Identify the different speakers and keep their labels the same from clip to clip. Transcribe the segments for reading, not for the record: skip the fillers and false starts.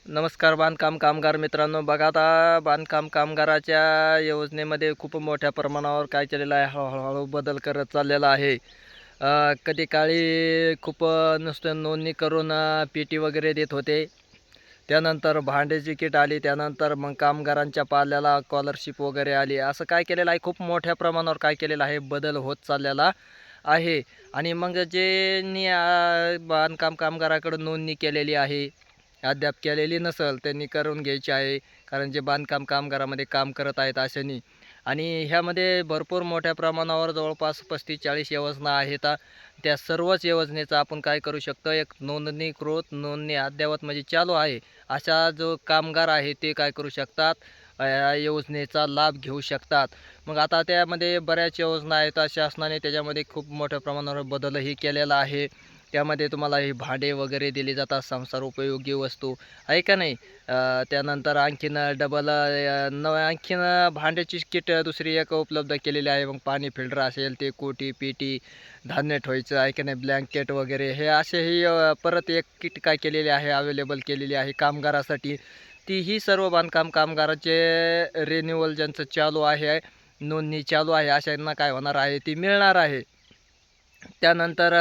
Speaker 1: नमस्कार बांधकाम कामगार मित्रांनो, बघा आता बांधकाम कामगाराच्या योजनेमध्ये खूप मोठ्या प्रमाणावर काय केलेलं आहे, हळूहळू बदल करत चाललेला आहे. कधी काळी खूप नुसतं नोंदणी करून पेटी वगैरे देत होते. त्यानंतर भांड्याची किट आली, त्यानंतर मग कामगारांच्या पाल्याला स्कॉलरशिप वगैरे आली. असं काय केलेलं आहे, खूप मोठ्या प्रमाणावर काय केलेलं आहे, बदल होत चाललेला आहे. आणि मग ज्यांनी बांधकाम कामगाराकडून नोंदणी केलेली आहे, अद्याप केलेली नसेल त्यांनी करून घ्यायची आहे. कारण जे बांधकाम कामगारामध्ये काम करत आहेत अशांनी. आणि ह्यामध्ये भरपूर मोठ्या प्रमाणावर जवळपास 35-40 योजना आहेत. त्या सर्वच योजनेचा आपण काय करू शकतो, एक नोंदणीकृत नोंदणी अद्ययावत म्हणजे चालू आहे अशा जो कामगार आहे ते काय करू शकतात, या योजनेचा लाभ घेऊ शकतात. मग आता त्यामध्ये बऱ्याच योजना आहेत, शासनाने त्याच्यामध्ये खूप मोठ्या प्रमाणावर बदलही केलेला आहे. त्यामध्ये तुम्हाला हे भांडे वगैरे दिले जातात, संसार उपयोगी वस्तू आहे का नाही. त्यानंतर आणखीन डबल आणखीन भांड्याची किट दुसरी एक उपलब्ध केलेली आहे. मग पाणी फिल्टर असेल, ते कोटी पेटी, धान्य ठेवायचं आहे का नाही, ब्लँकेट वगैरे हे असेही परत एक किट काय केलेली आहे, अवेलेबल केलेली आहे कामगारासाठी. ती ही सर्व बांधकाम कामगाराचे रिन्युअल ज्यांचं चालू आहे, नोंदणी चालू आहे, अशांना काय होणार आहे, ती मिळणार आहे. त्यानंतर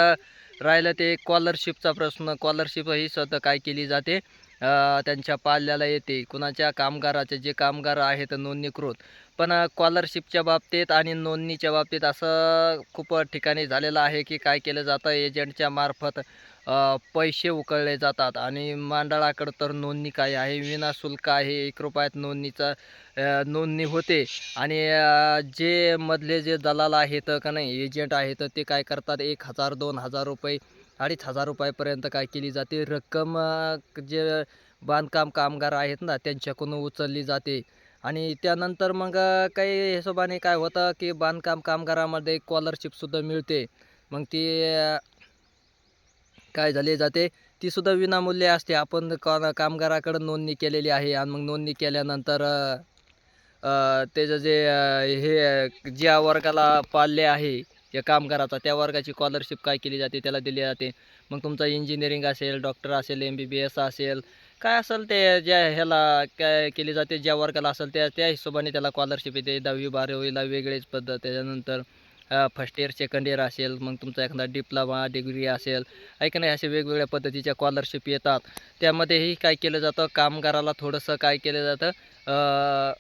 Speaker 1: राहिलं ते स्कॉलरशिपचा प्रश्न. स्कॉलरशिपही स्वतः काय केली जाते, त्यांच्या पाल्याला येते. कुणाच्या कामगाराचे जे कामगार आहेत नोंदणीकृत. पण स्कॉलरशिपच्या बाबतीत आणि नोंदणीच्या बाबतीत असं खूप ठिकाणी झालेलं आहे की काय केलं जातं, एजंटच्या मार्फत पैसे उकळले जातात. आणि मंडळाकडं तर नोंदणी काय आहे, विनाशुल्क आहे. ₹1 नोंदणीचा नोंदणी होते. आणि जे मधले जे दलाल आहेत का नाही, एजंट आहेत, ते काय करतात, 1,000 ₹2,000 ₹2,500 काय केली जाते रक्कम, जे बांधकाम कामगार आहेत ना त्यांच्याकडून उचलली जाते. आणि त्यानंतर मग काही हिशोबाने काय होतं की बांधकाम कामगारामध्ये स्कॉलरशिपसुद्धा मिळते. मग ती काय झाले जाते, ती सुद्धा विनामूल्य असते. आपण कामगाराकडे नोंदणी केलेली आहे आणि मग नोंदणी केल्यानंतर त्याचं जे ज्या वर्गाला पाल्य आहे या कामगाराचा, त्या वर्गाची स्कॉलरशिप काय केली जाते, त्याला दिली जाते. मग तुमचा इंजिनिअरिंग असेल, डॉक्टर असेल, MBBS असेल, काय असेल ते ज्या ह्याला काय केली जाते, ज्या वर्गाला असेल त्या त्या हिशोबाने त्याला स्कॉलरशिप येते. 10वी-12वीला वेगळीच पद्धत. त्याच्यानंतर फर्स्ट इयर, सेकंड इयर असेल, मग तुमचा एखादा डिप्लोमा, डिग्री असेल, आहे का नाही, अशा वेगवेगळ्या पद्धतीच्या स्कॉलरशिप येतात. त्यामध्येही काय केलं जातं, कामगाराला थोडंसं काय केलं जातं,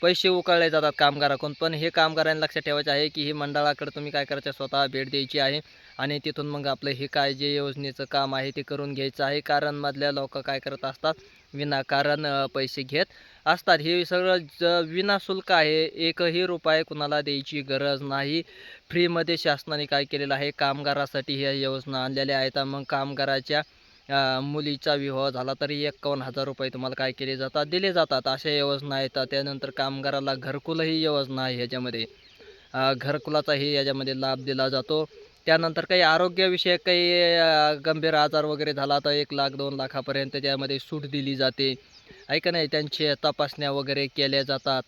Speaker 1: पैसे उकळले जातात कामगाराकडून. पण हे कामगारांनी लक्षात ठेवायचं आहे की हे मंडळाकडे तुम्ही काय करायचं, स्वतः भेट द्यायची आहे. आणि तिथून मग आपलं हे काय जे योजनेचं काम आहे ते करून घ्यायचं आहे. कारण मधल्या लोक काय करत असतात, विनाकारण पैसे घेत असतात. हे सगळं विनाशुल्क आहे. एकही रुपये कुणाला द्यायची गरज नाही. फ्रीमध्ये शासनाने काय केलेलं आहे, कामगारासाठी ह्या योजना आणलेल्या आहेत. मग कामगाराच्या मुलीचा विवाह झाला तरी ₹51,000 तुम्हाला काय केले जातात, दिले जातात. अशा योजना आहेत. त्यानंतर कामगाराला घरकुलही योजना आहे ह्याच्यामध्ये. घरकुलाचाही याच्यामध्ये लाभ दिला जातो. त्यानंतर काही आरोग्यविषयक काही गंभीर आजार वगैरे झाला तर 1,00,000 2,00,000पर्यंत त्यामध्ये सूट दिली जाते. आहे का नाही. त्यांचे तपासण्या वगैरे केल्या जातात.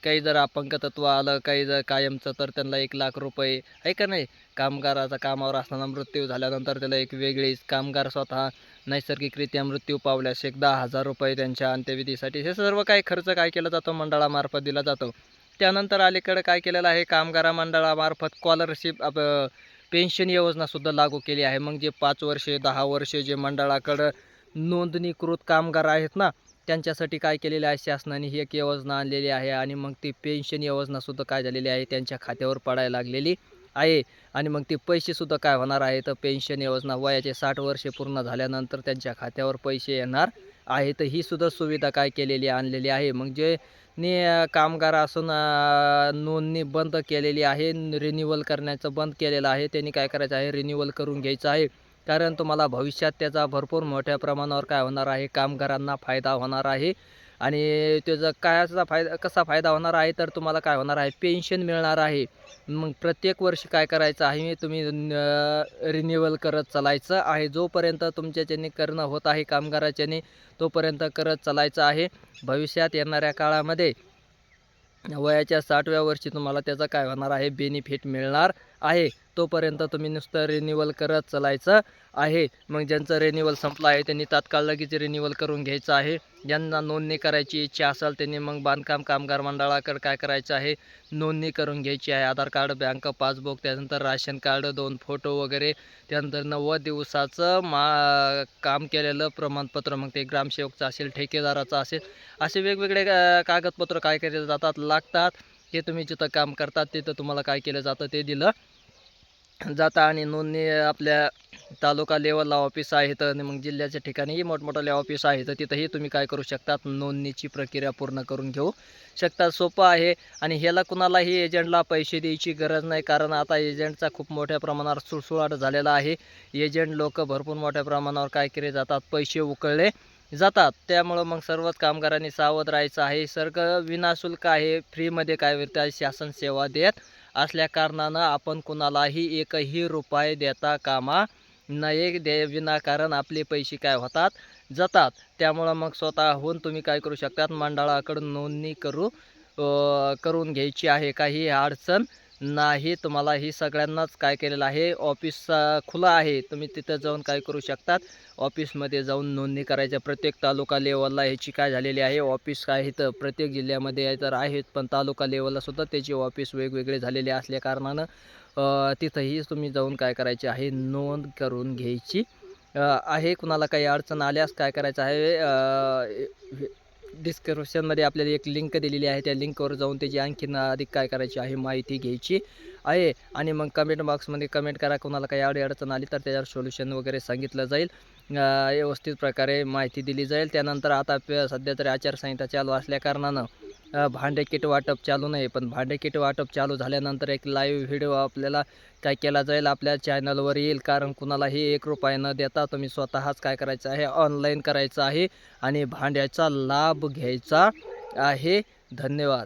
Speaker 1: काही जर अपंगत्व आलं, काही जर कायमचं, तर त्यांना ₹1,00,000 आहे का नाही. कामगाराचा कामावर असताना मृत्यू झाल्यानंतर त्याला एक वेगळीच, कामगार स्वतः नैसर्गिकरित्या मृत्यू पावल्यास एक ₹10,000 त्यांच्या अंत्यविधीसाठी. हे सर्व काही खर्च काय केला जातो, मंडळामार्फत दिला जातो. त्यानंतर अलीकडे काय केलेलं आहे, कामगार मंडळामार्फत स्कॉलरशिप पेन्शन योजनासुद्धा लागू केली आहे. मग जे 5 वर्षे 10 वर्षे जे मंडळाकडं नोंदणीकृत कामगार आहेत ना, त्यांच्यासाठी काय केलेलं आहे, शासनाने ही एक योजना आणलेली आहे. आणि मग ती पेन्शन योजनासुद्धा काय झालेली आहे, त्यांच्या खात्यावर पडायला लागलेली आहे. आणि मग ते पैसेसुद्धा काय होणार आहे, तर पेन्शन योजना वयाचे 60 वर्षे पूर्ण झाल्यानंतर त्यांच्या खात्यावर पैसे येणार आहे. तर ही सुद्धा सुविधा काय केलेली आणलेली आहे. मग जे कामगार असून नोंदणी बंद केलेली आहे, रिन्यूअल करण्याचं बंद केलेलं आहे, त्यांनी काय करायचं आहे, रिन्यूअल करून घ्यायचं आहे. कारण तुम्हाला भविष्यात त्याचा भरपूर मोठ्या प्रमाणावर काय होणार आहे, कामगारांना फायदा होणार आहे. आणि त्याचा कसा फायदा होणार आहे, तर तुम्हाला काय होणार आहे, पेन्शन मिळणार आहे. मग प्रत्येक वर्षी काय करायचं आहे, तुम्ही रिन्यूअल करत चालायचं आहे. जोपर्यंत तुमच्याच्याने करणं होत आहे कामगाराच्याने, तोपर्यंत करत चालायचं आहे. भविष्यात येणाऱ्या काळामध्ये वयाच्या 60व्या वर्षी तुम्हाला त्याचा काय होणार आहे, बेनिफिट मिळणार आहे तोपर्यंत तुम्ही नुसतं रिन्यूअल करत चालायचं आहे. मग ज्यांचं रिन्यूअल संपलं आहे त्यांनी तात्काळ लगेच रिन्यूअल करून घ्यायचं आहे. ज्यांना नोंदणी करायची इच्छा असेल त्यांनी मग बांधकाम कामगार मंडळाकडे काय करायचं आहे, नोंदणी करून घ्यायची आहे. आधार कार्ड, बँक पासबुक, त्यानंतर राशन कार्ड, 2 फोटो वगैरे, त्यानंतर 90 दिवसाचं काम केलेलं प्रमाणपत्र, मग ते ग्रामसेवकचं असेल, ठेकेदाराचं असेल, असे वेगवेगळे कागदपत्र काय केले जातात लागतात. ते तुम्ही जिथं काम करतात तिथं तुम्हाला काय केलं जातं ते दिलं जातं. आणि नोंदणी आपल्या तालुका लेवलला ऑफिस आहेत आणि मग जिल्ह्याच्या ठिकाणीही मोठमोठाले ऑफिस आहेत, तिथंही तुम्ही काय करू शकतात, नोंदणीची प्रक्रिया पूर्ण करून घेऊ शकतात. सोपं आहे आणि ह्याला कुणालाही एजंटला पैसे द्यायची गरज नाही, कारण आता एजंटचा खूप मोठ्या प्रमाणावर सुळसुळाट झालेला आहे. एजंट लोक भरपूर मोठ्या प्रमाणावर काय केले जातात, पैसे उकळले जातात. त्यामुळं मग सर्वच कामगारांनी सावध राहायचं आहे. सगळं विनाशुल्क आहे, फ्रीमध्ये काय होतं शासन सेवा देत असल्या कारणानं आपण कुणालाही एकही रुपये देता कामा नये. विनाकारण आपले पैसे काय होतात, जातात. त्यामुळं मग स्वतःहून तुम्ही काय करू शकतात, मंडळाकडून नोंदणी करून घ्यायची आहे. काही अडचण नाही तुम्हाला. ही सगळ्यांनाच काय केलेलं आहे, ऑफिस खुलं आहे. तुम्ही तिथं जाऊन काय करू शकतात, ऑफिसमध्ये जाऊन नोंदणी करायच्या. प्रत्येक तालुका लेवलला ह्याची काय झालेली आहे, ऑफिस काय इथं प्रत्येक जिल्ह्यामध्ये तर आहेत, पण तालुका लेवलला सुद्धा त्याची ऑफिस वेगवेगळे झालेले असल्या कारणानं तिथंही तुम्ही जाऊन काय करायचे आहे, नोंद करून घ्यायची आहे. कुणाला काही अडचण आल्यास काय करायचं आहे, डिस्क्रिप्शनमध्ये आपल्याला एक लिंक दिलेली आहे, त्या लिंकवर जाऊन त्याची आणखीन अधिक काय करायची आहे, माहिती घ्यायची आहे. आणि मग कमेंट बॉक्समध्ये कमेंट करा, कोणाला काही अडचण आली तर त्याच्यावर सोल्युशन वगैरे सांगितलं जाईल, व्यवस्थित प्रकारे माहिती दिली जाईल. त्यानंतर आता सध्या तरी आचारसंहिता चालू असल्या कारणानं भांडे किट वाटप चालू नाही, पण भांडे किट वाटप चालू झाल्यानंतर एक लाईव्ह व्हिडिओ आपल्याला काय केला जाईल, आपल्या चॅनलवर येईल. कारण कुणालाही 1 रुपया न देता तुम्ही स्वतःच काय करायचं आहे, ऑनलाईन करायचं आहे आणि भांड्याचा लाभ घ्यायचा आहे. धन्यवाद.